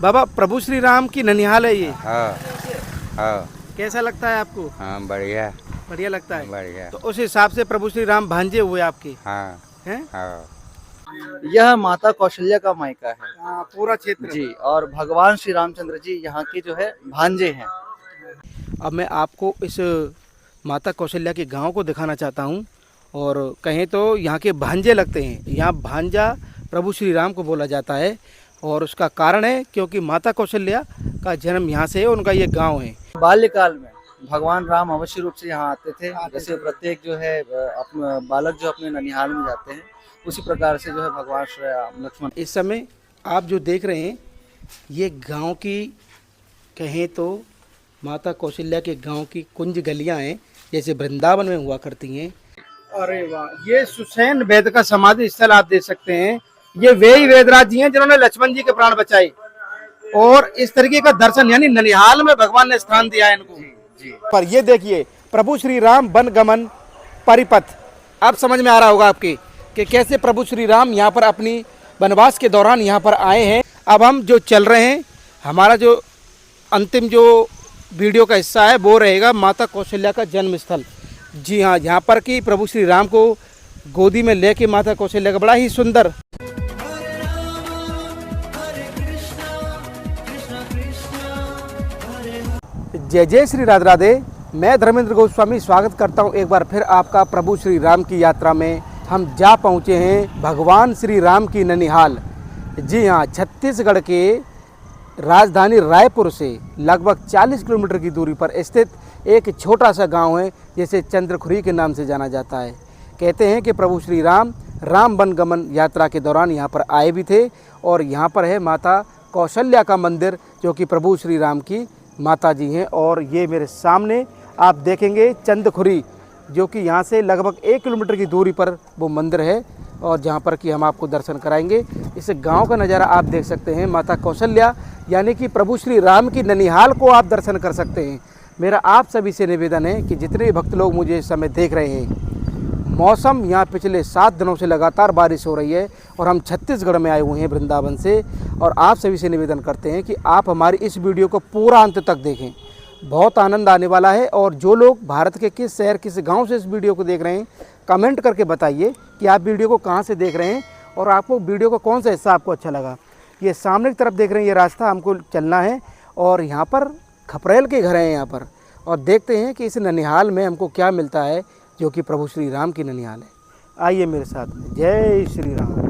बाबा प्रभु श्री राम की ननिहाल है ये। हाँ हाँ कैसा लगता है आपको? हाँ बढ़िया बढ़िया लगता है। बढ़िया। तो उस हिसाब से प्रभु श्री राम भांजे हुए आपके हाँ हैं। हाँ यह माता कौशल्या का मायका है पूरा क्षेत्र जी, और भगवान श्री रामचंद्र जी यहाँ के जो है भांजे हैं। अब मैं आपको इस माता कौशल्या के गांव को दिखाना चाहता हूं, और कहें तो यहाँ के भांजे लगते हैं। यहाँ भांजा प्रभु श्री राम को बोला जाता है, और उसका कारण है क्योंकि माता कौशल्या का जन्म यहाँ से है, उनका ये गांव है। बाल्यकाल में भगवान राम अवश्य रूप से यहाँ आते थे। जैसे प्रत्येक जो है अपना बालक जो अपने ननिहाल में जाते हैं, उसी प्रकार से जो है भगवान श्री राम लक्ष्मण। इस समय आप जो देख रहे हैं ये गांव की, कहें तो माता कौशल्या के गांव की कुंज गलियां हैं, जैसे वृंदावन में हुआ करती हैं। अरे वाह, ये सुसैन वेद का समाधि स्थल आप देख सकते हैं। ये वे ही वेदराज जी हैं जिन्होंने लक्ष्मण जी के प्राण बचाए, और इस तरीके का दर्शन यानी ननिहाल में भगवान ने स्थान दिया है इनको। पर ये देखिए प्रभु श्री राम वन गमन परिपथ, अब समझ में आ रहा होगा आपके कि कैसे प्रभु श्री राम यहाँ पर अपनी वनवास के दौरान यहाँ पर आए हैं। अब हम जो चल रहे हैं, हमारा जो अंतिम जो वीडियो का हिस्सा है वो रहेगा माता कौशल्या का जन्म स्थल। जी हाँ, यहाँ पर कि प्रभु श्री राम को गोदी में लेके माता कौशल्या का बड़ा ही सुंदर जय जय श्री राधे राधे। मैं धर्मेंद्र गोस्वामी स्वागत करता हूँ एक बार फिर आपका प्रभु श्री राम की यात्रा में। हम जा पहुँचे हैं भगवान श्री राम की ननिहाल। जी हाँ, छत्तीसगढ़ के राजधानी रायपुर से लगभग 40 किलोमीटर की दूरी पर स्थित एक छोटा सा गांव है, जिसे चंद्रखुरी के नाम से जाना जाता है। कहते हैं कि प्रभु श्री राम वन गमन यात्रा के दौरान यहाँ पर आए भी थे, और यहाँ पर है माता कौशल्या का मंदिर, जो कि प्रभु श्री राम की माता जी हैं। और ये मेरे सामने आप देखेंगे चंद्रखुरी, जो कि यहाँ से लगभग 1 किलोमीटर की दूरी पर वो मंदिर है, और जहाँ पर कि हम आपको दर्शन कराएंगे। इस गांव का नज़ारा आप देख सकते हैं। माता कौशल्या यानी कि प्रभु श्री राम की ननिहाल को आप दर्शन कर सकते हैं। मेरा आप सभी से निवेदन है कि जितने भक्त लोग मुझे इस समय देख रहे हैं, मौसम यहाँ पिछले 7 दिनों से लगातार बारिश हो रही है, और हम छत्तीसगढ़ में आए हुए हैं वृंदावन से, और आप सभी से निवेदन करते हैं कि आप हमारी इस वीडियो को पूरा अंत तक देखें। बहुत आनंद आने वाला है। और जो लोग भारत के किस शहर किस गांव से इस वीडियो को देख रहे हैं, कमेंट करके बताइए कि आप वीडियो को कहां से देख रहे हैं, और आपको वीडियो का कौन सा हिस्सा आपको अच्छा लगा। ये सामने की तरफ देख रहे हैं, ये रास्ता हमको चलना है, और यहाँ पर खपरेल के घर हैं यहाँ पर, और देखते हैं कि इस ननिहाल में हमको क्या मिलता है, जो कि प्रभु श्री राम की ननिहाल है। आइए मेरे साथ में। जय श्री राम।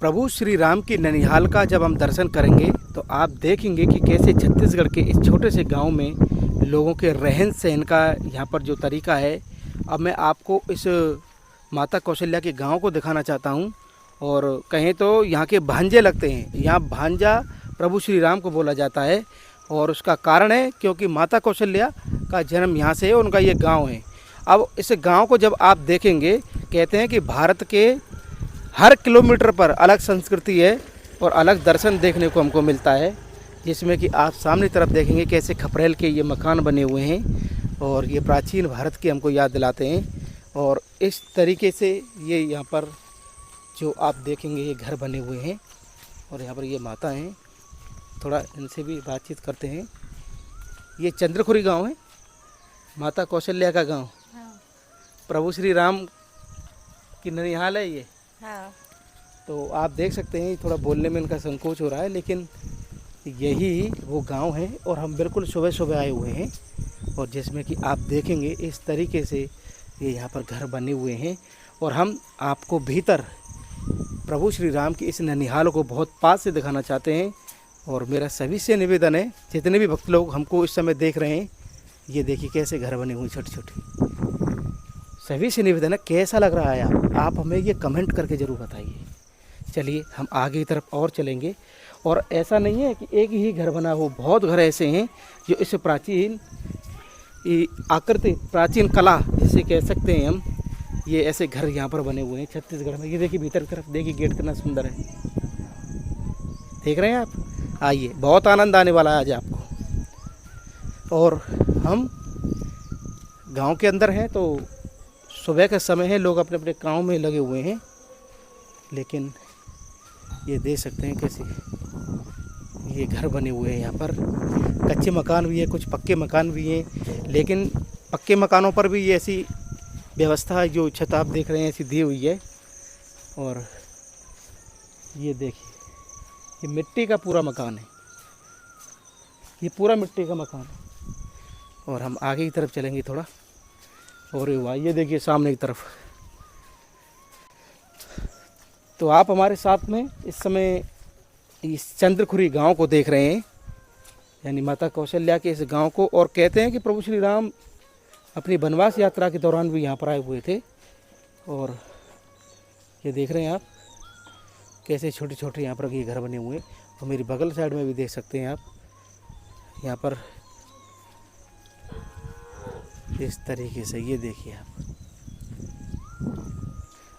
प्रभु श्री राम की ननिहाल का जब हम दर्शन करेंगे तो आप देखेंगे कि कैसे छत्तीसगढ़ के इस छोटे से गांव में लोगों के रहन सहन का यहाँ पर जो तरीका है। अब मैं आपको इस माता कौशल्या के गांव को दिखाना चाहता हूँ, और कहें तो यहाँ के भांजे लगते हैं। यहाँ भांजा प्रभु श्री राम को बोला जाता है, और उसका कारण है क्योंकि माता कौशल्या का जन्म यहाँ से है, उनका ये गाँव है। अब इस गाँव को जब आप देखेंगे, कहते हैं कि भारत के हर किलोमीटर पर अलग संस्कृति है और अलग दर्शन देखने को हमको मिलता है, जिसमें कि आप सामने तरफ देखेंगे कैसे खपरेल के ये मकान बने हुए हैं, और ये प्राचीन भारत की हमको याद दिलाते हैं। और इस तरीके से ये यहाँ पर जो आप देखेंगे ये घर बने हुए हैं, और यहाँ पर ये माता हैं। थोड़ा इनसे भी बातचीत करते हैं। ये चंद्रखुरी गांव है, माता कौशल्या का गांव। हाँ। प्रभु श्री राम की ननिहाल है ये। हाँ। तो आप देख सकते हैं थोड़ा बोलने में इनका संकोच हो रहा है, लेकिन यही वो गांव है, और हम बिल्कुल सुबह सुबह आए हुए हैं, और जिसमें कि आप देखेंगे इस तरीके से ये यहाँ पर घर बने हुए हैं। और हम आपको भीतर प्रभु श्री राम की इस ननिहाल को बहुत पास से दिखाना चाहते हैं। और मेरा सभी से निवेदन है, जितने भी भक्त लोग हमको इस समय देख रहे हैं, ये देखिए कैसे घर बने हुए छोटे छोटे। सभी से निवेदन है, कैसा लग रहा है आप हमें ये कमेंट करके ज़रूर बताइए। चलिए हम आगे की तरफ और चलेंगे। और ऐसा नहीं है कि एक ही घर बना हो, बहुत घर ऐसे हैं जो इस प्राचीन आकृति, प्राचीन कला जिसे कह सकते हैं हम, ये ऐसे घर यहाँ पर बने हुए हैं छत्तीसगढ़ में। ये देखिए भीतर की तरफ देखिए, गेट कितना सुंदर है, देख रहे हैं आप। आइए, बहुत आनंद आने वाला है आज आपको। और हम गांव के अंदर हैं, तो सुबह का समय है, लोग अपने अपने काम में लगे हुए हैं, लेकिन ये देख सकते हैं कैसे ये घर बने हुए हैं। यहाँ पर कच्चे मकान भी है, कुछ पक्के मकान भी हैं, लेकिन पक्के मकानों पर भी ये ऐसी व्यवस्था है, जो छत आप देख रहे हैं ऐसी दी हुई है। और ये देखिए, ये मिट्टी का पूरा मकान है, ये पूरा मिट्टी का मकान है। और हम आगे की तरफ चलेंगे थोड़ा, और ये देखिए सामने की तरफ। तो आप हमारे साथ में इस समय इस चंद्रखुरी गांव को देख रहे हैं, यानी माता कौशल्या के इस गांव को। और कहते हैं कि प्रभु श्री राम अपनी वनवास यात्रा के दौरान भी यहाँ पर आए हुए थे। और ये देख रहे हैं आप कैसे छोटे छोटे यहाँ पर ये घर बने हुए हैं। और मेरी बगल साइड में भी देख सकते हैं आप, यहाँ पर इस तरीके से ये देखिए आप।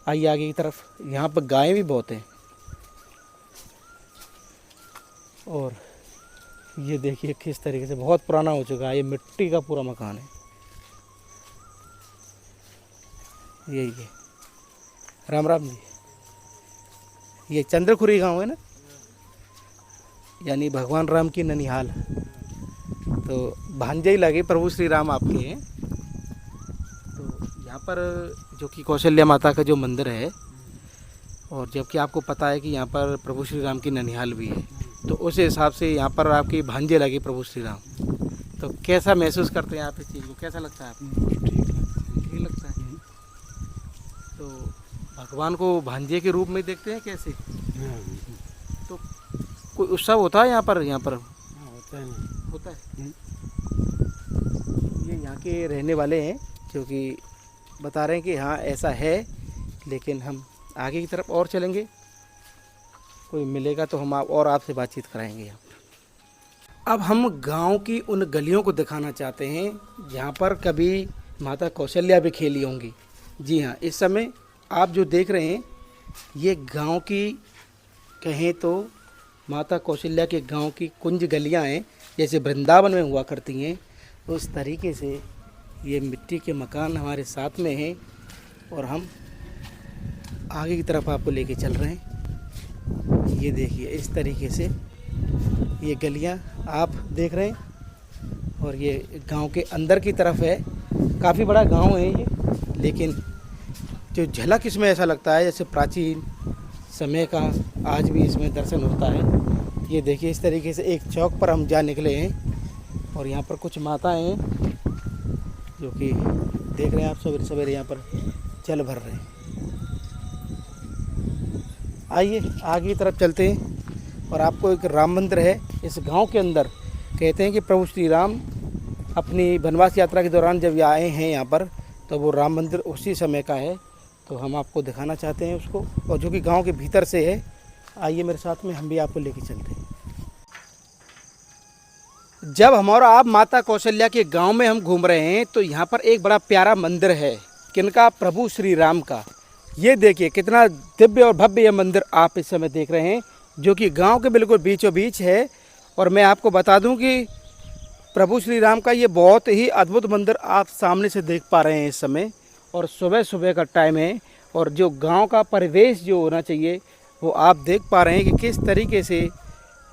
आइए आगे की तरफ, यहाँ पर गायें भी बहुत हैं। और ये देखिए किस तरीके से बहुत पुराना हो चुका है, ये मिट्टी का पूरा मकान है। यही है। राम राम जी। ये चंद्रखुरी गांव है ना, यानी भगवान राम की ननिहाल। तो भांजे ही लगे प्रभु श्री राम आपके हैं। तो यहाँ पर जो कि कौशल्या माता का जो मंदिर है, और जबकि आपको पता है कि यहाँ पर प्रभु श्री राम की ननिहाल भी है, तो उस हिसाब से यहाँ पर आपके भांजे लगे प्रभु श्री राम। तो कैसा महसूस करते हैं आप इस चीज़ को, कैसा लगता है आपको? ठीक लगता है। तो भगवान को भांजे के रूप में देखते हैं कैसे? तो कोई उत्सव होता है यहाँ पर? होता है। ये यहाँ के रहने वाले हैं जो कि बता रहे हैं कि हाँ ऐसा है। लेकिन हम आगे की तरफ और चलेंगे, कोई मिलेगा तो हम और आपसे बातचीत कराएंगे यहाँ पर। अब हम गांव की उन गलियों को दिखाना चाहते हैं जहाँ पर कभी माता कौशल्या भी खेली होंगी। जी हाँ, इस समय आप जो देख रहे हैं ये गांव की कहें तो माता कौशल्या के गांव की कुंज गलियाँ हैं, जैसे वृंदावन में हुआ करती हैं। उस तरीके से ये मिट्टी के मकान हमारे साथ में हैं। और हम आगे की तरफ आपको लेके चल रहे हैं। ये देखिए इस तरीके से ये गलियां आप देख रहे हैं। और ये गांव के अंदर की तरफ है, काफ़ी बड़ा गांव है ये। लेकिन जो झलक इसमें ऐसा लगता है जैसे प्राचीन समय का आज भी इसमें दर्शन होता है। ये देखिए इस तरीके से एक चौक पर हम जा निकले हैं। और यहाँ पर कुछ माताएं हैं जो कि देख रहे हैं आप, सवेरे सवेरे यहाँ पर जल भर रहे हैं। आइए आगे की तरफ चलते हैं। और आपको एक राम मंदिर है इस गांव के अंदर। कहते हैं कि प्रभु श्री राम अपनी वनवास यात्रा के दौरान जब आए हैं यहाँ पर, तो वो राम मंदिर उसी समय का है। तो हम आपको दिखाना चाहते हैं उसको, और जो कि गांव के भीतर से है। आइए मेरे साथ में, हम भी आपको लेके चलते हैं। जब हमारा आप माता कौशल्या के गांव में हम घूम रहे हैं, तो यहाँ पर एक बड़ा प्यारा मंदिर है। किनका? प्रभु श्री राम का। ये देखिए कितना दिव्य और भव्य यह मंदिर आप इस समय देख रहे हैं, जो कि गांव के बिल्कुल बीचों बीच है। और मैं आपको बता दूं कि प्रभु श्री राम का ये बहुत ही अद्भुत मंदिर आप सामने से देख पा रहे हैं इस समय। और सुबह सुबह का टाइम है, और जो गांव का परिवेश जो होना चाहिए वो आप देख पा रहे हैं कि किस तरीके से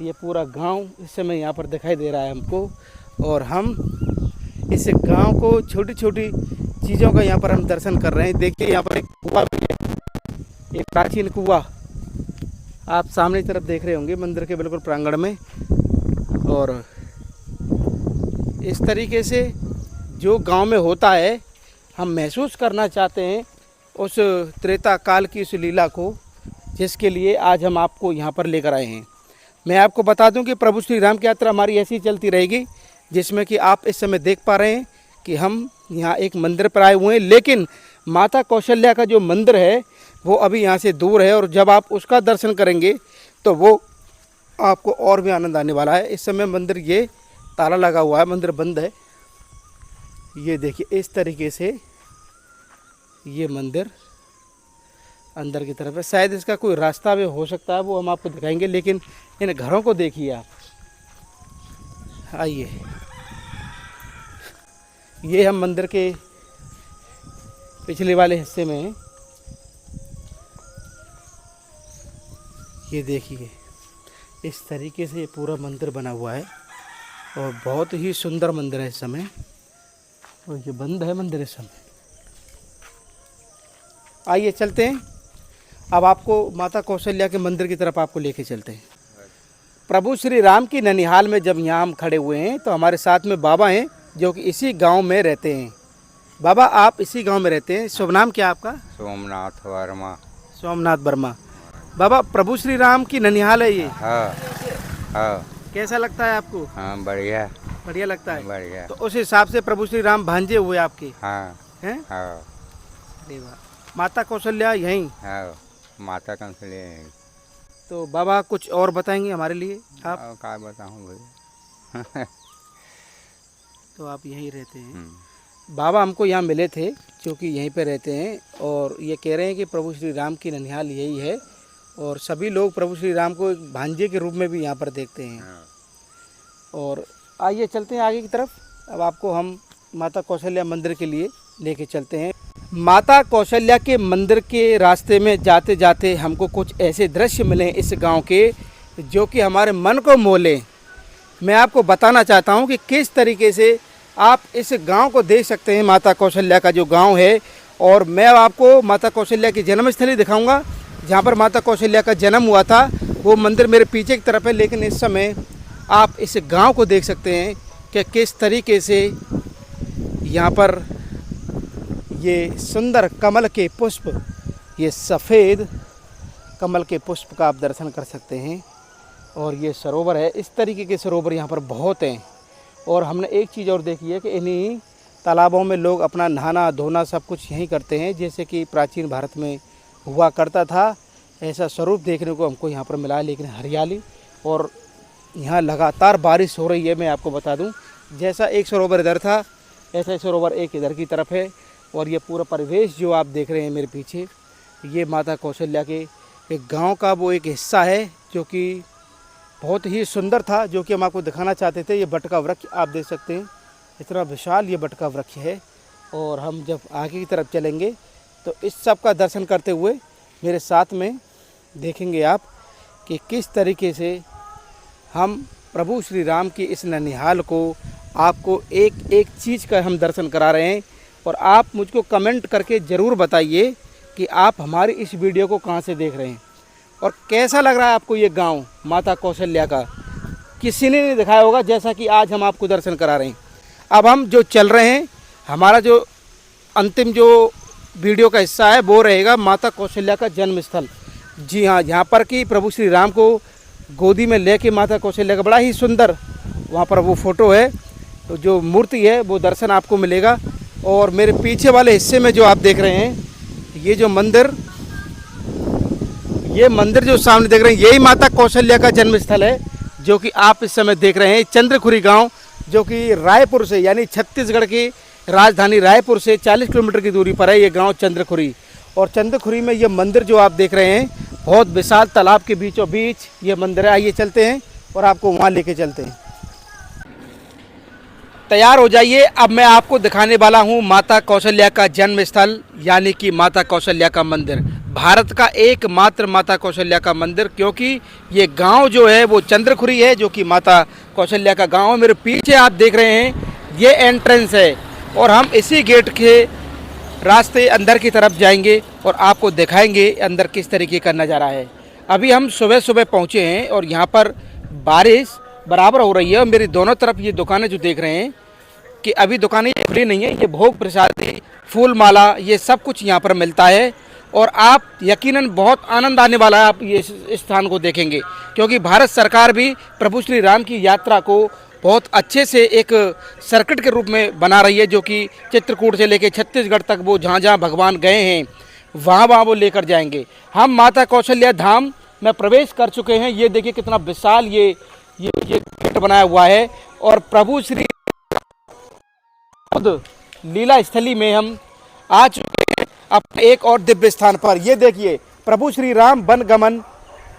ये पूरा गांव इस समय यहाँ पर दिखाई दे रहा है हमको। और हम इस गांव को छोटी छोटी चीज़ों का यहाँ पर हम दर्शन कर रहे हैं। देखिए यहाँ पर एक कुआं भी है, एक प्राचीन कुआं आप सामने की तरफ देख रहे होंगे मंदिर के बिल्कुल प्रांगण में। और इस तरीके से जो गांव में होता है हम महसूस करना चाहते हैं उस त्रेता काल की उस लीला को, जिसके लिए आज हम आपको यहाँ पर लेकर आए हैं। मैं आपको बता दूं कि प्रभु श्री राम की यात्रा हमारी ऐसी चलती रहेगी, जिसमें कि आप इस समय देख पा रहे हैं कि हम यहाँ एक मंदिर पर आए हुए हैं। लेकिन माता कौशल्या का जो मंदिर है वो अभी यहाँ से दूर है, और जब आप उसका दर्शन करेंगे तो वो आपको और भी आनंद आने वाला है। इस समय मंदिर ये ताला लगा हुआ है, मंदिर बंद है। ये देखिए इस तरीके से ये मंदिर अंदर की तरफ है। शायद इसका कोई रास्ता भी हो सकता है, वो हम आपको दिखाएंगे। लेकिन इन घरों को देखिए आप। आइए, ये हम मंदिर के पिछले वाले हिस्से में हैं। ये देखिए इस तरीके से ये पूरा मंदिर बना हुआ है और बहुत ही सुंदर मंदिर है इस समय। और ये बंद है मंदिर इस समय। आइए चलते हैं, अब आपको माता कौशल्या के मंदिर की तरफ आपको लेके चलते हैं। प्रभु श्री राम की ननिहाल में जब यहाँ हम खड़े हुए हैं तो हमारे साथ में बाबा हैं जो कि इसी गांव में रहते हैं। बाबा आप इसी गांव में रहते हैं, शुभ नाम क्या आपका? सोमनाथ वर्मा। सोमनाथ वर्मा। बाबा प्रभु श्री राम की ननिहाल है ये? हाँ हाँ कैसा लगता है आपको? हाँ बढ़िया बढ़िया लगता है। बढ़िया। तो उस हिसाब से प्रभु श्री राम भांजे हुए आपके हाँ हैं? हाँ अरे वाह। माता कौशल्या यहीं? हाँ माता कौशल्या है। तो बाबा कुछ और बताएंगे हमारे लिए आप? क्या बताऊँ भाई। तो आप यहीं रहते हैं। बाबा हमको यहाँ मिले थे जो कि यहीं पे रहते हैं और ये कह रहे हैं कि प्रभु श्री राम की ननिहाल यही है और सभी लोग प्रभु श्री राम को एक भांजे के रूप में भी यहाँ पर देखते हैं। और आइए चलते हैं आगे की तरफ। अब आपको हम माता कौशल्या मंदिर के लिए लेके चलते हैं। माता कौशल्या के मंदिर के रास्ते में जाते जाते हमको कुछ ऐसे दृश्य मिले इस गांव के जो कि हमारे मन को मोह लें। मैं आपको बताना चाहता हूं कि किस तरीके से आप इस गांव को देख सकते हैं, माता कौशल्या का जो गांव है। और मैं आपको माता कौशल्या की जन्मस्थली दिखाऊंगा जहां पर माता कौशल्या का जन्म हुआ था। वो मंदिर मेरे पीछे की तरफ है, लेकिन इस समय आप इस गांव को देख सकते हैं कि किस तरीके से यहाँ पर ये सुंदर कमल के पुष्प, ये सफ़ेद कमल के पुष्प का आप दर्शन कर सकते हैं। और ये सरोवर है, इस तरीके के सरोवर यहाँ पर बहुत हैं। और हमने एक चीज़ और देखी है कि इन्हीं तालाबों में लोग अपना नहाना धोना सब कुछ यहीं करते हैं, जैसे कि प्राचीन भारत में हुआ करता था। ऐसा स्वरूप देखने को हमको यहाँ पर मिला है, लेकिन हरियाली और यहाँ लगातार बारिश हो रही है। मैं आपको बता दूं, जैसा एक सरोवर इधर था ऐसा सरोवर एक इधर की तरफ है। और ये पूरा परिवेश जो आप देख रहे हैं मेरे पीछे, ये माता कौशल्या के एक गांव का वो एक हिस्सा है जो कि बहुत ही सुंदर था, जो कि हम आपको दिखाना चाहते थे। ये बटका वृक्ष आप देख सकते हैं, इतना विशाल ये बटका वृक्ष है। और हम जब आगे की तरफ चलेंगे तो इस सब का दर्शन करते हुए मेरे साथ में देखेंगे आप कि किस तरीके से हम प्रभु श्री राम की इस ननिहाल को आपको एक एक चीज़ का हम दर्शन करा रहे हैं। और आप मुझको कमेंट करके ज़रूर बताइए कि आप हमारी इस वीडियो को कहाँ से देख रहे हैं और कैसा लग रहा है आपको ये गांव माता कौशल्या का। किसी ने नहीं दिखाया होगा जैसा कि आज हम आपको दर्शन करा रहे हैं। अब हम जो चल रहे हैं, हमारा जो अंतिम जो वीडियो का हिस्सा है वो रहेगा माता कौशल्या का जन्म स्थल। जी हाँ, यहाँ पर कि प्रभु श्री राम को गोदी में लेके माता कौशल्या का बड़ा ही सुंदर वहाँ पर वो फ़ोटो है, तो जो मूर्ति है वो दर्शन आपको मिलेगा। और मेरे पीछे वाले हिस्से में जो आप देख रहे हैं, ये जो मंदिर, ये मंदिर जो सामने देख रहे हैं, यही माता कौशल्या का जन्म स्थल है जो कि आप इस समय देख रहे हैं। चंद्रखुरी गांव जो कि रायपुर से, यानी छत्तीसगढ़ की राजधानी रायपुर से 40 किलोमीटर की दूरी पर है ये गांव चंद्रखुरी। और चंद्रखुरी में ये मंदिर जो आप देख रहे हैं, बहुत विशाल तालाब के बीचों बीच ये मंदिर है। आइए चलते हैं और आपको वहाँ लेके चलते हैं। तैयार हो जाइए, अब मैं आपको दिखाने वाला हूँ माता कौशल्या का जन्म स्थल, यानी कि माता कौशल्या का मंदिर। भारत का एकमात्र माता कौशल्या का मंदिर, क्योंकि ये गांव जो है वो चंद्रखुरी है जो कि माता कौशल्या का गांव है। मेरे पीछे आप देख रहे हैं ये एंट्रेंस है और हम इसी गेट के रास्ते अंदर की तरफ जाएंगे और आपको दिखाएंगे अंदर किस तरीके का नज़ारा है। अभी हम सुबह सुबह पहुंचे हैं और यहाँ पर बारिश बराबर हो रही है। और मेरी दोनों तरफ ये दुकानें जो देख रहे हैं कि अभी दुकानें खुली नहीं है, ये भोग प्रसादी, फूल माला, ये सब कुछ यहाँ पर मिलता है। और आप यकीनन बहुत आनंद आने वाला है, आप ये इस स्थान को देखेंगे, क्योंकि भारत सरकार भी प्रभु श्री राम की यात्रा को बहुत अच्छे से एक सर्किट के रूप में बना रही है, जो कि चित्रकूट से लेकर छत्तीसगढ़ तक वो जहाँ जहाँ भगवान गए हैं वहाँ वहाँ वो लेकर जाएंगे। हम माता कौशल्या धाम में प्रवेश कर चुके हैं। ये देखिए कितना विशाल ये गेट बनाया हुआ है। और प्रभु श्री खुद लीला स्थली में हम आ चुके हैं अपने एक और दिव्य स्थान पर। ये देखिए प्रभु श्री राम वनगमन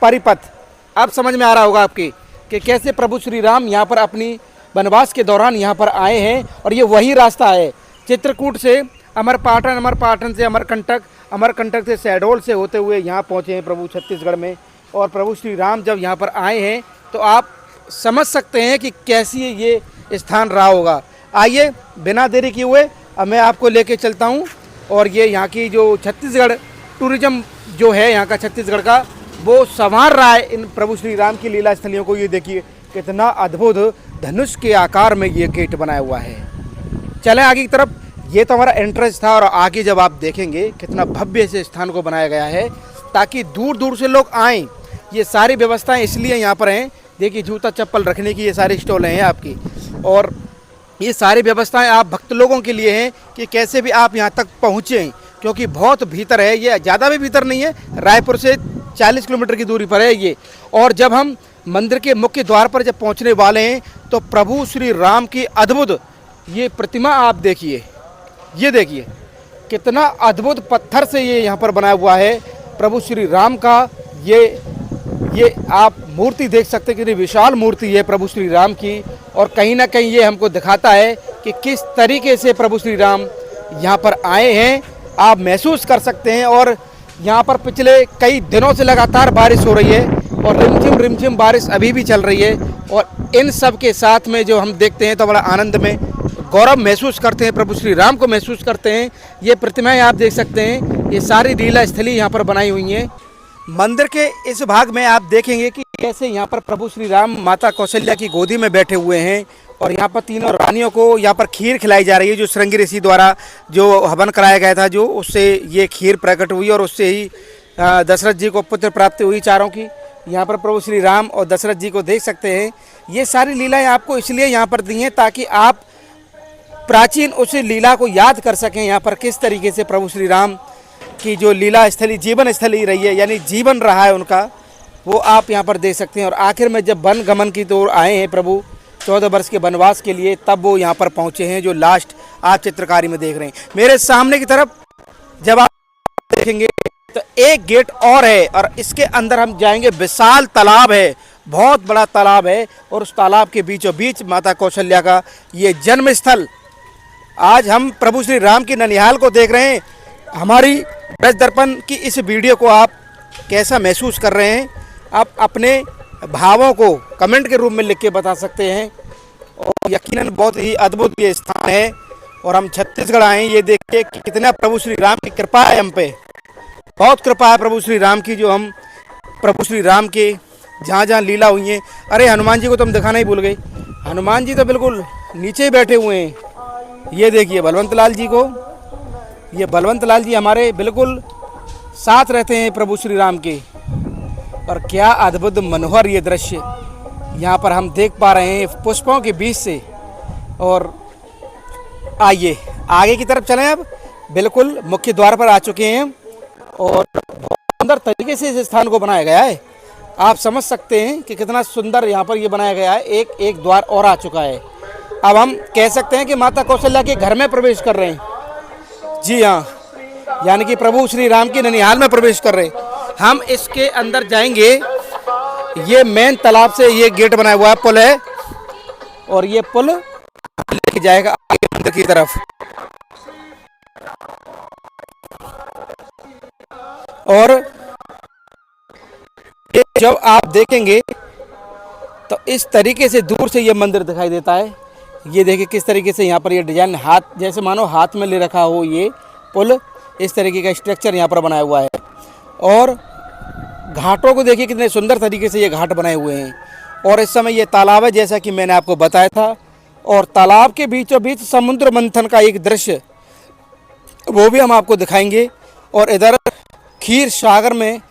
परिपथ। अब समझ में आ रहा होगा आपके कि कैसे प्रभु श्री राम यहाँ पर अपनी वनवास के दौरान यहाँ पर आए हैं। और ये वही रास्ता है, चित्रकूट से अमरपाटन, अमरपाटन से अमरकंटक, अमरकंटक से शहडोल से होते हुए यहाँ पहुँचे हैं प्रभु छत्तीसगढ़ में। और प्रभु श्री राम जब यहाँ पर आए हैं तो आप समझ सकते हैं कि कैसी ये स्थान रहा होगा। आइए बिना देरी किए हुए अब मैं आपको लेके चलता हूँ और ये यहाँ की जो छत्तीसगढ़ टूरिज्म जो है यहाँ का छत्तीसगढ़ का, वो संवार रहा है इन प्रभु श्री राम की लीला स्थलियों को। ये देखिए कितना अद्भुत धनुष के आकार में ये गेट बनाया हुआ है। चलें आगे की तरफ। ये तो हमारा एंट्रेंस था और आगे जब आप देखेंगे कितना भव्य से स्थान को बनाया गया है ताकि दूर दूर से लोग आएँ। ये सारी व्यवस्थाएं इसलिए यहाँ पर हैं, देखिए जूता चप्पल रखने की ये सारी स्टॉलें हैं आपकी, और ये सारी व्यवस्थाएं आप भक्त लोगों के लिए हैं कि कैसे भी आप यहाँ तक पहुँचें, क्योंकि बहुत भीतर है ये, ज़्यादा भी भीतर नहीं है, रायपुर से 40 किलोमीटर की दूरी पर है ये। और जब हम मंदिर के मुख्य द्वार पर जब पहुँचने वाले हैं तो प्रभु श्री राम की अद्भुत ये प्रतिमा आप देखिए, ये देखिए कितना अद्भुत पत्थर से ये यहाँ पर बनाया हुआ है प्रभु श्री राम का। ये आप मूर्ति देख सकते हैं कितनी विशाल मूर्ति है प्रभु श्री राम की, और कहीं ना कहीं ये हमको दिखाता है कि किस तरीके से प्रभु श्री राम यहाँ पर आए हैं, आप महसूस कर सकते हैं। और यहाँ पर पिछले कई दिनों से लगातार बारिश हो रही है और रिमझिम बारिश अभी भी चल रही है, और इन सब के साथ में जो हम देखते हैं तो बड़ा आनंद में गौरव महसूस करते हैं, प्रभु श्री राम को महसूस करते हैं। ये प्रतिमाएं आप देख सकते हैं, ये सारी लीला स्थली यहाँ पर बनाई हुई हैं। मंदिर के इस भाग में आप देखेंगे कि कैसे यहाँ पर प्रभु श्री राम माता कौशल्या की गोदी में बैठे हुए हैं, और यहाँ पर तीनों रानियों को यहाँ पर खीर खिलाई जा रही है, जो श्रृंगी ऋषि द्वारा जो हवन कराया गया था, जो उससे ये खीर प्रकट हुई और उससे ही दशरथ जी को पुत्र प्राप्ति हुई चारों की। यहाँ पर प्रभु श्री राम और दशरथ जी को देख सकते हैं। ये सारी लीलाएँ आपको इसलिए यहाँ पर दी हैं ताकि आप प्राचीन उस लीला को याद कर सकें, यहाँ पर किस तरीके से प्रभु श्री राम की जो लीला स्थली जीवन स्थली रही है, यानी जीवन रहा है उनका, वो आप यहाँ पर देख सकते हैं। और आखिर में जब वन गमन की तो आए हैं प्रभु 14 वर्ष के वनवास के लिए, तब वो यहाँ पर पहुँचे हैं, जो लास्ट आप चित्रकारी में देख रहे हैं। मेरे सामने की तरफ जब आप देखेंगे तो एक गेट और है, और इसके अंदर हम जाएंगे। विशाल तालाब है, बहुत बड़ा तालाब है, और उस तालाब के बीचों बीच माता कौशल्या का ये जन्म स्थल। आज हम प्रभु श्री राम की ननिहाल को देख रहे हैं। हमारी ब्रज दर्पण की इस वीडियो को आप कैसा महसूस कर रहे हैं, आप अपने भावों को कमेंट के रूप में लिख के बता सकते हैं। और यकीनन बहुत ही अद्भुत ये स्थान है, और हम छत्तीसगढ़ आए हैं, ये देख के कितना प्रभु श्री राम की कृपा है हम पे, बहुत कृपा है प्रभु श्री राम की, जो हम प्रभु श्री राम के जहाँ जहाँ लीला हुई है। अरे हनुमान जी को तो हम दिखाना ही भूल गए, हनुमान जी तो बिल्कुल नीचे ही बैठे हुए हैं। ये देखिए बलवंत लाल जी को, ये बलवंत लाल जी हमारे बिल्कुल साथ रहते हैं प्रभु श्री राम के। और क्या अद्भुत मनोहर ये दृश्य यहाँ पर हम देख पा रहे हैं पुष्पों के बीच से। और आइए आगे की तरफ चलें। अब बिल्कुल मुख्य द्वार पर आ चुके हैं, और बहुत सुंदर तरीके से इस स्थान को बनाया गया है। आप समझ सकते हैं कि कितना सुंदर यहाँ पर ये बनाया गया है। एक द्वार और आ चुका है। अब हम कह सकते हैं कि माता कौशल्या के घर में प्रवेश कर रहे हैं। जी हाँ, यानी कि प्रभु श्री राम की ननिहाल में प्रवेश कर रहे हैं। हम इसके अंदर जाएंगे। ये मेन तालाब से ये गेट बनाया हुआ है, पुल है, और ये पुल लेके जाएगा आगे मंदिर की तरफ। और जब आप देखेंगे तो इस तरीके से दूर से ये मंदिर दिखाई देता है। ये देखिए किस तरीके से यहाँ पर ये डिजाइन, हाथ जैसे मानो हाथ में ले रखा हो ये पुल, इस तरीके का स्ट्रक्चर यहाँ पर बनाया हुआ है। और घाटों को देखिए कितने सुंदर तरीके से ये घाट बनाए हुए हैं। और इस समय ये तालाब है, जैसा कि मैंने आपको बताया था, और तालाब के बीचों बीच समुद्र मंथन का एक दृश्य वो भी हम आपको दिखाएंगे। और इधर क्षीर सागर में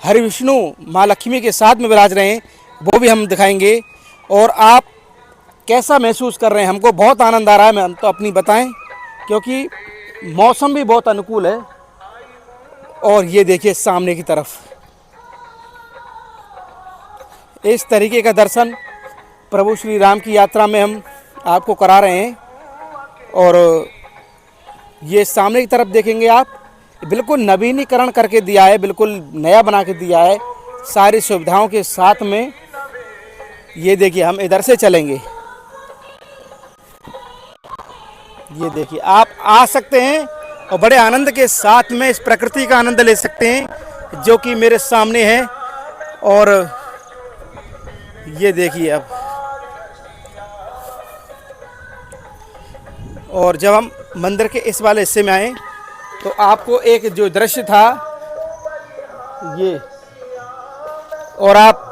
हरि विष्णु माँ लक्ष्मी के साथ में विराज रहे हैं, वो भी हम दिखाएंगे। और आप कैसा महसूस कर रहे हैं? हमको बहुत आनंद आ रहा है, हम तो अपनी बताएं, क्योंकि मौसम भी बहुत अनुकूल है। और ये देखिए सामने की तरफ इस तरीके का दर्शन प्रभु श्री राम की यात्रा में हम आपको करा रहे हैं। और ये सामने की तरफ देखेंगे आप, बिल्कुल नवीनीकरण करके दिया है, बिल्कुल नया बना के दिया है सारी सुविधाओं के साथ में। ये देखिए हम इधर से चलेंगे। ये देखिए आप आ सकते हैं और बड़े आनंद के साथ में इस प्रकृति का आनंद ले सकते हैं, जो कि मेरे सामने है। और ये देखिए अब, और जब हम मंदिर के इस वाले हिस्से में आए तो आपको एक जो दृश्य था ये, और आप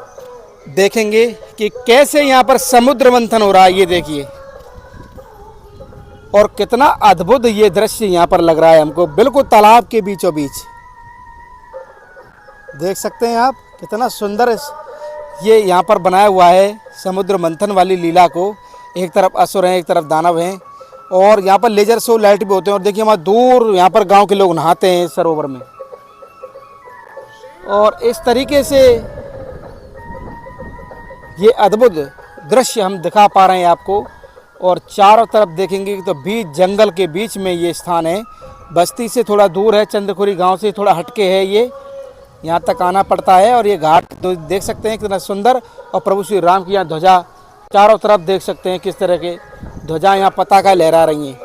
देखेंगे कि कैसे यहाँ पर समुद्र मंथन हो रहा है, ये देखिए। और कितना अद्भुत ये दृश्य यहाँ पर लग रहा है हमको, बिल्कुल तालाब के बीचों बीच। देख सकते हैं आप कितना सुंदर ये यहाँ पर बनाया हुआ है समुद्र मंथन वाली लीला को। एक तरफ असुर हैं, एक तरफ दानव हैं, और यहाँ पर लेजर शो लाइट भी होते हैं। और देखिए हमारे दूर यहाँ पर गांव के लोग नहाते हैं सरोवर में। और इस तरीके से ये अद्भुत दृश्य हम दिखा पा रहे हैं आपको। और चारों तरफ देखेंगे तो बीच जंगल के बीच में ये स्थान है। बस्ती से थोड़ा दूर है, चंद्रखुरी गांव से थोड़ा हटके है ये, यहाँ तक आना पड़ता है। और ये घाट तो देख सकते हैं कितना सुंदर, और प्रभु श्री राम की यहाँ ध्वजा चारों तरफ देख सकते हैं किस तरह के ध्वजा यहाँ पताका लहरा रही हैं।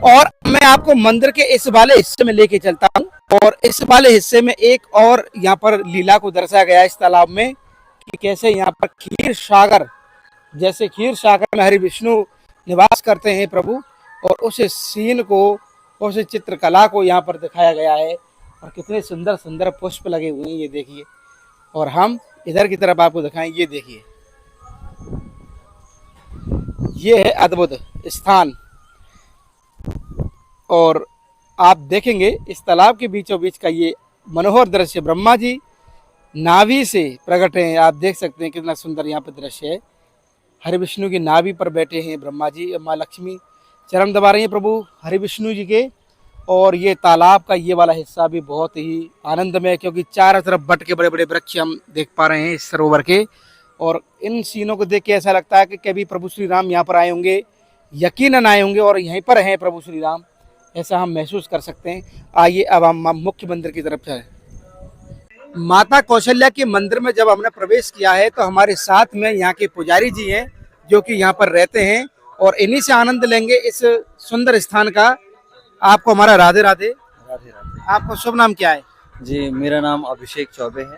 और मैं आपको मंदिर के इस वाले हिस्से में लेके चलता हूँ, और इस वाले हिस्से में एक और यहाँ पर लीला को दर्शाया गया है इस तालाब में, कि कैसे यहाँ पर क्षीर सागर, जैसे क्षीर सागर में हरि विष्णु निवास करते हैं प्रभु, और उस सीन को, उस चित्रकला को यहाँ पर दिखाया गया है। और कितने सुंदर सुंदर पुष्प लगे हुए हैं, ये देखिए। और हम इधर की तरफ आपको दिखाएं, ये देखिए, ये है अद्भुत स्थान। और आप देखेंगे इस तालाब के बीचों बीच का ये मनोहर दृश्य, ब्रह्मा जी नाभि से प्रकट हैं। आप देख सकते हैं कितना सुंदर यहाँ पर दृश्य है। हरि विष्णु की नाभि पर बैठे हैं ब्रह्मा जी, और माँ लक्ष्मी चरण दबा रही हैं प्रभु हरि विष्णु जी के। और ये तालाब का ये वाला हिस्सा भी बहुत ही आनंदमय है, क्योंकि चारों तरफ बट के बड़े बड़े वृक्ष हम देख पा रहे हैं इस सरोवर के। और इन सीनों को देख के ऐसा लगता है कि कभी प्रभु श्री राम यहाँ पर आए होंगे, यकीनन आए होंगे, और यहीं पर हैं प्रभु श्री राम, ऐसा हम महसूस कर सकते हैं। आइए अब हम मुख्य मंदिर की तरफ जाएं। माता कौशल्या के मंदिर में जब हमने प्रवेश किया है तो हमारे साथ में यहाँ के पुजारी जी हैं, जो कि यहाँ पर रहते हैं, और इन्हीं से आनंद लेंगे इस सुंदर स्थान का। आपको हमारा राधे राधे। राधे राधे। आपका शुभ नाम क्या है? जी, मेरा नाम अभिषेक चौबे है।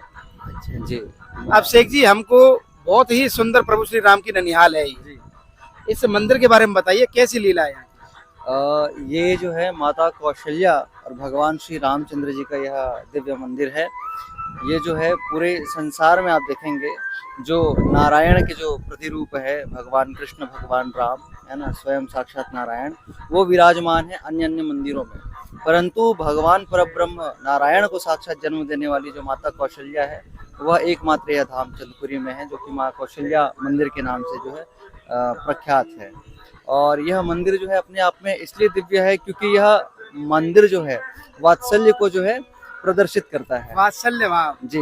जी, अभिषेक जी, हमको बहुत ही सुंदर प्रभु श्री राम की ननिहाल है ये। इस मंदिर के बारे में बताइए, कैसी लीला है? ये जो है माता कौशल्या और भगवान श्री रामचंद्र जी का यह दिव्य मंदिर है। ये जो है पूरे संसार में आप देखेंगे जो नारायण के जो प्रतिरूप है, भगवान कृष्ण, भगवान राम, है ना, स्वयं साक्षात नारायण, वो विराजमान है अन्य अन्य मंदिरों में। परंतु भगवान परब्रह्म नारायण को साक्षात जन्म देने वाली जो माता कौशल्या है, वह एकमात्र यह धाम चंद्रपुरी में है, जो कि माँ कौशल्या मंदिर के नाम से जो है प्रख्यात है। और यह मंदिर जो है अपने आप में इसलिए दिव्य है क्योंकि यह मंदिर जो है वात्सल्य को जो है प्रदर्शित करता है। वात्सल्य भाव। जी,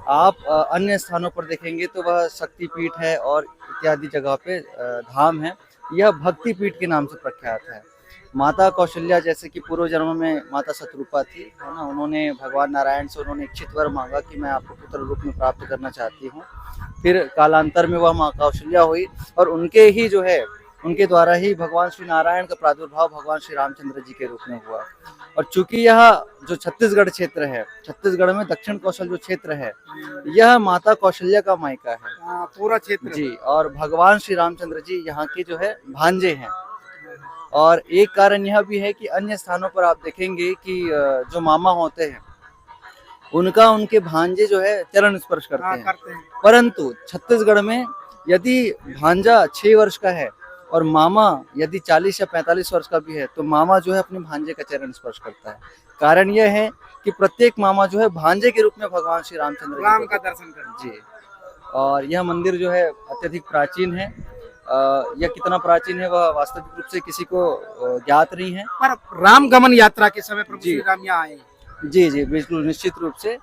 आप अन्य स्थानों पर देखेंगे तो वह शक्तिपीठ है और इत्यादि जगह पे धाम है। यह भक्ति पीठ के नाम से प्रख्यात है। माता कौशल्या जैसे कि पूर्व जन्म में माता शतरूपा थी, है ना, उन्होंने भगवान नारायण से उन्होंने इच्छित वर मांगा कि मैं आपको पुत्र रूप में प्राप्त करना चाहती हूँ। फिर कालांतर में वह माँ कौशल्या हुई, और उनके ही जो है उनके द्वारा ही भगवान श्री नारायण का प्रादुर्भाव भगवान श्री रामचंद्र जी के रूप में हुआ। और चूंकि यह जो छत्तीसगढ़ क्षेत्र है, छत्तीसगढ़ में दक्षिण कौशल जो क्षेत्र है, यह माता कौशल्या का मायका है। पूरा क्षेत्र जी, और भगवान श्री रामचंद्र जी यहाँ के जो है भांजे हैं। और एक कारण यह भी है कि अन्य स्थानों पर आप देखेंगे कि जो मामा होते हैं उनका उनके भांजे जो है चरण स्पर्श करते हैं। परंतु छत्तीसगढ़ में यदि भांजा 6 वर्ष का है और मामा यदि 40 या 45 वर्ष का भी है, तो मामा जो है अपने भांजे का चरण स्पर्श करता है। कारण यह है कि प्रत्येक मामा जो है भांजे के रूप में भगवान श्री रामचंद्र राम का दर्शन करते हैं। जी, और यह मंदिर जो है अत्यधिक प्राचीन है। यह कितना प्राचीन है वह वास्तविक रूप से किसी को ज्ञात नहीं है, पर राम गमन यात्रा के समय प्रभु श्री राम यहाँ आए। जी जी, बिल्कुल निश्चित रूप से।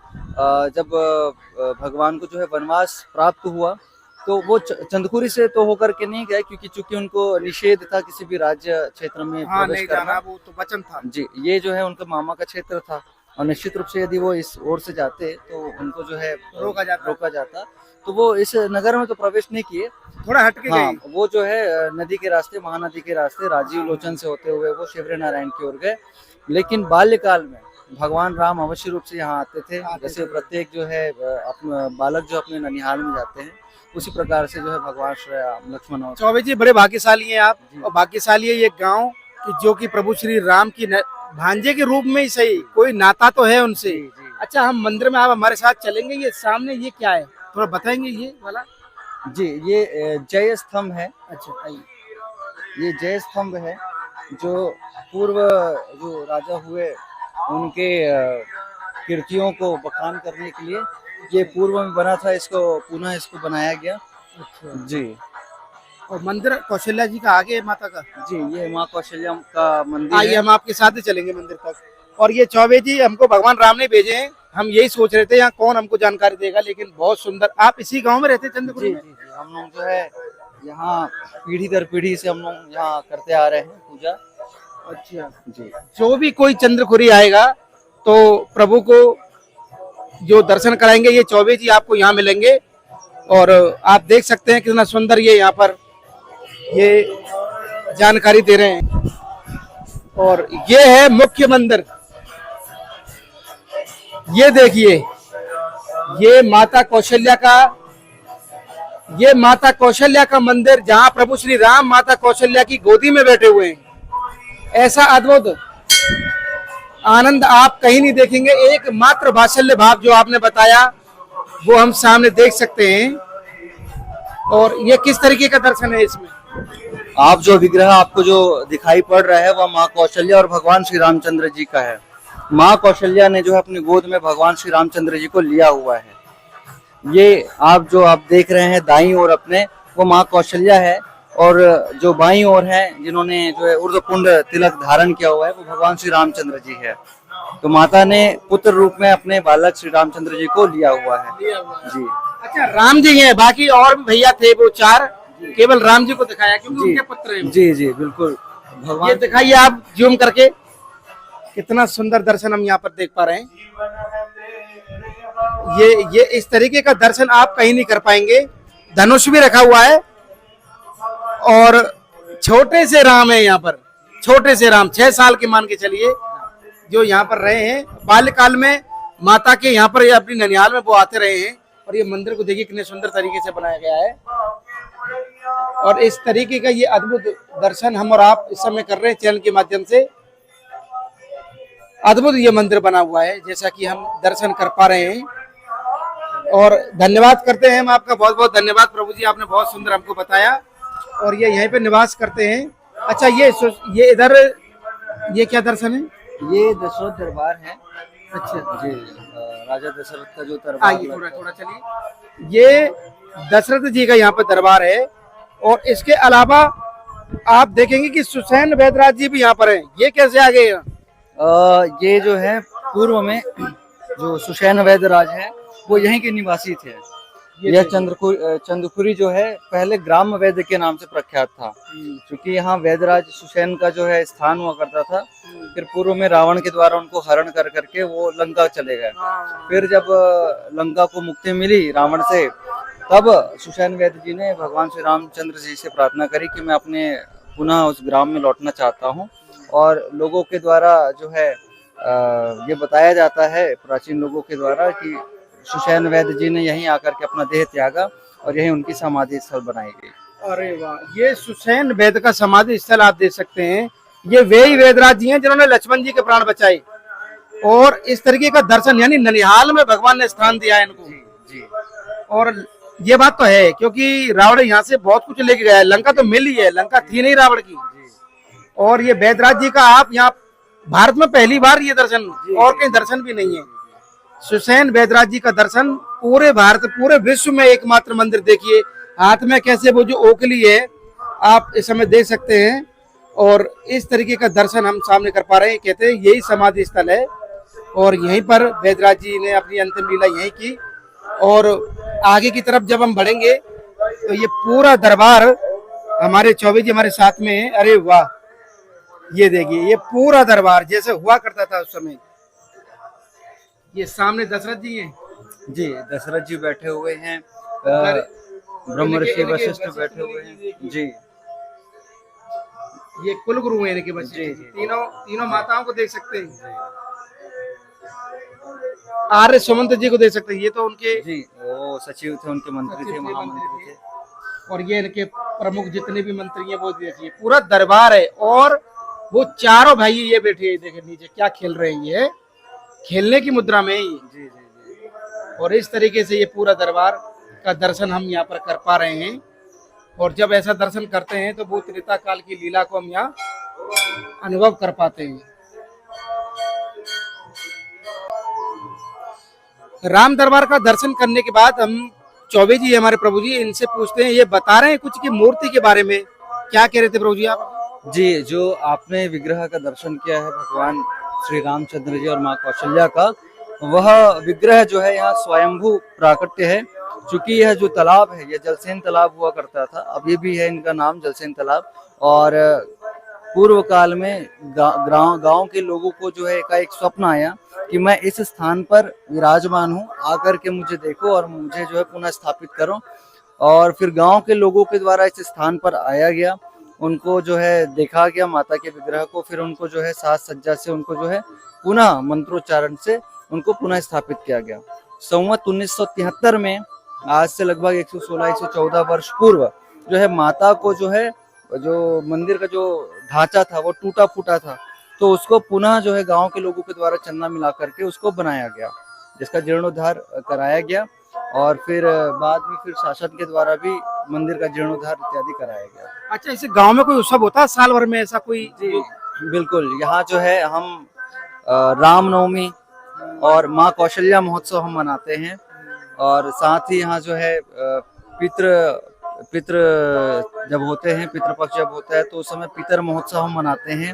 जब भगवान को जो है वनवास प्राप्त हुआ तो वो चंदखुरी से तो होकर के नहीं गए, क्योंकि चूंकि उनको निषेध था किसी भी राज्य क्षेत्र में प्रवेश करना, वो तो वचन था। जी, ये जो है उनका मामा का क्षेत्र था, और निश्चित रूप से यदि वो इस ओर से जाते तो उनको जो है रोका जाता। तो वो इस नगर में तो प्रवेश नहीं किए, थोड़ा हटके हाँ, वो जो है नदी के रास्ते, महानदी के रास्ते राजीव लोचन से होते हुए वो शिवरे नारायण की ओर गए। लेकिन बाल्यकाल में भगवान राम अवश्य रूप से यहाँ आते थे। जैसे प्रत्येक जो है अपना बालक जो अपने ननिहाल में जाते हैं, उसी प्रकार से जो है भगवान श्री राम लक्ष्मण और चौबे जी बड़े भाग्यशाली हैं आप, जी। और भाग्यशाली है ये गांव कि जो कि प्रभु श्री राम की भांजे के रूप में ही सही कोई नाता तो है उनसे। जी, जी। अच्छा, हम मंदिर में आप हमारे साथ चलेंगे। ये सामने ये क्या है, थोड़ा बताएंगे ये वाला? जी, ये जय स्तंभ है। अच्छा, आइए। ये जय स्तंभ है जो पूर्व जो राजा हुए उनके कृतियों को बखान करने के लिए ये पूर्व में बना था, इसको पुनः इसको बनाया गया। अच्छा। जी और मंदिर कौशल्या जी का आगे है माता का। जी, ये माँ कौशल्या का मंदिर आइए, है। हम आपके साथ ही चलेंगे मंदिर तक। और ये चौबे जी हमको भगवान राम ने भेजे हैं। हम यही सोच रहे थे यहाँ कौन हमको जानकारी देगा, लेकिन बहुत सुंदर। आप इसी गांव में रहते हैं, जी चंद्रपुरी जी में? जी, हम लोग जो है यहाँ पीढ़ी दर पीढ़ी से हम लोग यहाँ करते आ रहे हैं पूजा। अच्छा जी जो भी कोई चंद्रपुरी आएगा तो प्रभु को जो दर्शन कराएंगे, ये चौबे जी आपको यहाँ मिलेंगे। और आप देख सकते हैं कितना सुंदर ये यहाँ पर ये जानकारी दे रहे हैं। और ये है मुख्य मंदिर। ये देखिए, ये माता कौशल्या का मंदिर, जहाँ प्रभु श्री राम माता कौशल्या की गोदी में बैठे हुए हैं। ऐसा अद्भुत आनंद आप कहीं नहीं देखेंगे। एकमात्र वात्सल्य भाव जो आपने बताया वो हम सामने देख सकते हैं। और ये किस तरीके का दर्शन है इसमें? आप जो विग्रह आपको जो दिखाई पड़ रहा है वह माँ कौशल्या और भगवान श्री रामचंद्र जी का है। माँ कौशल्या ने जो है अपनी गोद में भगवान श्री रामचंद्र जी को लिया हुआ है। ये आप देख रहे हैं दाईं ओर अपने, वो माँ कौशल्या है। और जो बाईं ओर है जिन्होंने जो है ऊर्ध्वपुंड तिलक धारण किया हुआ है वो भगवान श्री रामचंद्र जी है। तो माता ने पुत्र रूप में अपने बालक श्री रामचंद्र जी को लिया हुआ है। जी अच्छा, राम जी हैं, बाकी और भी भैया थे वो चार, केवल राम जी को दिखाया क्योंकि उनके पुत्र हैं। जी जी बिल्कुल। ये भगवान दिखाइए आप जूम करके, कितना सुंदर दर्शन हम यहाँ पर देख पा रहे हैं। ये इस तरीके का दर्शन आप कहीं नहीं कर पाएंगे। धनुष भी रखा हुआ है और छोटे से राम है यहाँ पर। छोटे से राम 6 साल के मान के चलिए, जो यहाँ पर रहे हैं बाल्यकाल में माता के यहाँ पर अपनी ननिहाल में वो आते रहे हैं। और ये मंदिर को देखिए कितने सुंदर तरीके से बनाया गया है। और इस तरीके का ये अद्भुत दर्शन हम और आप इस समय कर रहे हैं चैनल के माध्यम से। अद्भुत ये मंदिर बना हुआ है, जैसा कि हम दर्शन कर पा रहे हैं। और धन्यवाद करते हैं हम आपका, बहुत बहुत धन्यवाद प्रभु जी, आपने बहुत सुंदर हमको बताया। और ये यहीं पे निवास करते हैं। अच्छा, ये इधर ये क्या दर्शन है? ये दशरथ दरबार है। अच्छा जी, राजा दशरथ का जो दरबार आइए थोड़ा थोड़ा चलिए। ये दशरथ जी का यहाँ पर दरबार है। और इसके अलावा आप देखेंगे कि सुसैन वैदराज जी भी यहाँ पर हैं। ये कैसे आ गए यहाँ? ये जो है पूर्व में जो सुसैन वैदराज है वो यहीं के निवासी थे। यह चंद्रपुरी जो है पहले ग्राम वैद्य के नाम से प्रख्यात था, क्योंकि यहाँ वैदराज सुसैन का जो है स्थान हुआ करता था। फिर पूर्व में रावण के द्वारा उनको हरण कर करके वो लंका चले गए। फिर जब लंका को मुक्ति मिली रावण से, तब सुसैन वैद्य जी ने भगवान श्री रामचंद्र जी से प्रार्थना करी कि मैं अपने पुनः उस ग्राम में लौटना चाहता हूँ। और लोगों के द्वारा जो है ये बताया जाता है, प्राचीन लोगों के द्वारा, कि सुसैन वैद्य जी ने यहीं आकर के अपना देह त्यागा और यहीं उनकी समाधि स्थल बनाई गई। अरे वाह, ये सुसैन वैद्य का समाधि स्थल आप देख सकते हैं। ये वे ही वैदराज जी हैं जिन्होंने लक्ष्मण जी के प्राण बचाए। और इस तरीके का दर्शन, यानी ननिहाल में भगवान ने स्थान दिया है इनको। जी। और ये बात तो है, क्योंकि रावण यहाँ से बहुत कुछ लेके गया है। लंका तो मिल ही है, लंका थी नहीं रावण की। और ये वैदराज जी का आप यहाँ भारत में पहली बार ये दर्शन, और कहीं दर्शन भी नहीं है। सुसैन वैदराज जी का दर्शन पूरे भारत, पूरे विश्व में एकमात्र मंदिर। देखिए हाथ में कैसे वो जो ओकली है आप इस समय देख सकते हैं। और इस तरीके का दर्शन हम सामने कर पा रहे हैं। कहते हैं यही समाधि स्थल है और यहीं पर वैदराज जी ने अपनी अंतिम लीला यहीं की। और आगे की तरफ जब हम बढ़ेंगे तो ये पूरा दरबार, हमारे चौबे जी हमारे साथ में है। अरे वाह, ये देखिए ये पूरा दरबार जैसे हुआ करता था उस समय। ये सामने दशरथ जी हैं। जी, दशरथ जी बैठे हुए हैं, ब्रह्मर्षि वशिष्ठ बैठे हुए हैं। जी, ये कुल गुरु हैं इनके बच्चे। जी, जी। तीनों माताओं को देख सकते हैं। आर्य सुमंत जी को देख सकते हैं, ये तो उनके जी वो सचिव थे, उनके मंत्री थे, महामंत्री थे। और ये इनके प्रमुख जितने भी मंत्री हैं वो देखिए, पूरा दरबार है। और वो चारों भाई ये बैठे हैं, देखे नीचे क्या खेल रहे हैं, ये खेलने की मुद्रा में ही। जी जी जी। और इस तरीके से ये पूरा दरबार का दर्शन हम यहाँ पर कर पा रहे हैं। और जब ऐसा दर्शन करते हैं तो वो त्रेता काल की लीला को हम यहाँ अनुभव कर पाते हैं। राम दरबार का दर्शन करने के बाद हम चौबे जी हमारे प्रभु जी, इनसे पूछते हैं, ये बता रहे हैं कुछ की मूर्ति के बारे में, क्या कह रहे थे प्रभु जी आप? जी, जो आपने विग्रह का दर्शन किया है भगवान श्री रामचंद्र जी और माँ कौशल्या का, वह विग्रह जो है यहाँ स्वयंभू प्राकट्य है। चूंकि यह जो तालाब है, यह जलसेन तालाब हुआ करता था, अभी भी है इनका नाम जलसेन तालाब। और पूर्व काल में गांव के लोगों को जो है एक स्वप्न आया कि मैं इस स्थान पर विराजमान हूँ, आकर के मुझे देखो और मुझे जो है पुनः स्थापित करो। और फिर गांव के लोगों के द्वारा इस स्थान पर आया गया, उनको जो है देखा गया माता के विग्रह को, फिर उनको जो है साज सज्जा से उनको जो है पुनः मंत्रोच्चारण से उनको पुनः स्थापित किया गया। संवत 1973 में, आज से लगभग 116-114 वर्ष पूर्व जो है माता को जो है, जो मंदिर का जो ढांचा था वो टूटा फूटा था, तो उसको पुनः जो है गांव के लोगों के द्वारा चंदा मिला करके उसको बनाया गया, जिसका जीर्णोद्धार कराया गया। और फिर बाद में फिर शासन के द्वारा भी मंदिर का जीर्णोद्धार इत्यादि कराया गया। अच्छा, इसे गांव में कोई उत्सव होता है साल भर में ऐसा कोई? जी बिल्कुल, यहाँ जो है हम रामनवमी और माँ कौशल्या महोत्सव हम मनाते हैं। और साथ ही यहाँ जो है पितृ जब होते हैं, पितृपक्ष जब होता है तो उस समय पितर महोत्सव हम मनाते हैं।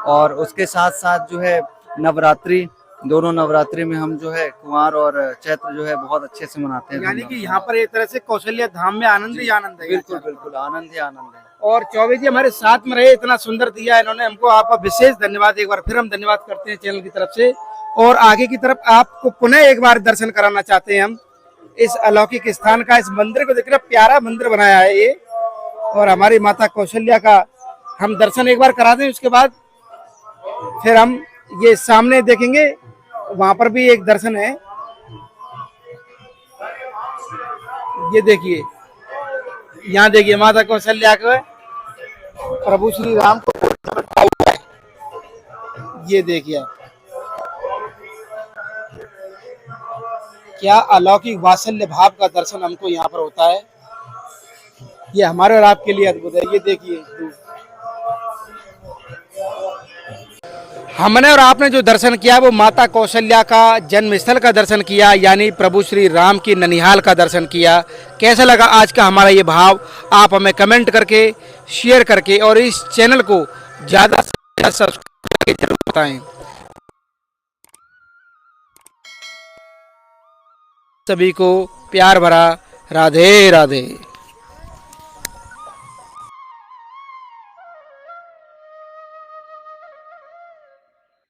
और उसके साथ साथ जो है नवरात्रि, दोनों नवरात्रि में हम जो है कुंवार और चैत्र जो है बहुत अच्छे से मनाते हैं। यानी कि यहाँ पर एक तरह से कौशल्या धाम में आनंद ही आनंद है। बिल्कुल बिल्कुल, आनंद ही आनंद है। और चौबे जी हमारे साथ में रहे, इतना सुंदर दिया इन्होंने हमको, आपका विशेष धन्यवाद। एक बार फिर हम धन्यवाद करते हैं चैनल की तरफ से। और आगे की तरफ आपको पुनः एक बार दर्शन कराना चाहते हैं हम इस अलौकिक स्थान का। इस मंदिर को देखिए, प्यारा मंदिर बनाया है ये। और हमारी माता कौशल्या का हम दर्शन एक बार करा दें, उसके बाद फिर हम ये सामने देखेंगे, वहां पर भी एक दर्शन है। ये देखिए, यहाँ देखिए माता कौशल्या को प्रभु श्री राम को, ये देखिए क्या अलौकिक वात्सल्य भाव का दर्शन हमको यहाँ पर होता है। ये हमारे और आपके लिए अद्भुत है। ये देखिए, हमने और आपने जो दर्शन किया वो माता कौशल्या का जन्म स्थल का दर्शन किया, यानी प्रभु श्री राम की ननिहाल का दर्शन किया। कैसा लगा आज का हमारा ये भाव, आप हमें कमेंट करके, शेयर करके और इस चैनल को ज़्यादा से ज़्यादा सब्सक्राइब करके जरूर बताएं। सभी को प्यार भरा राधे राधे।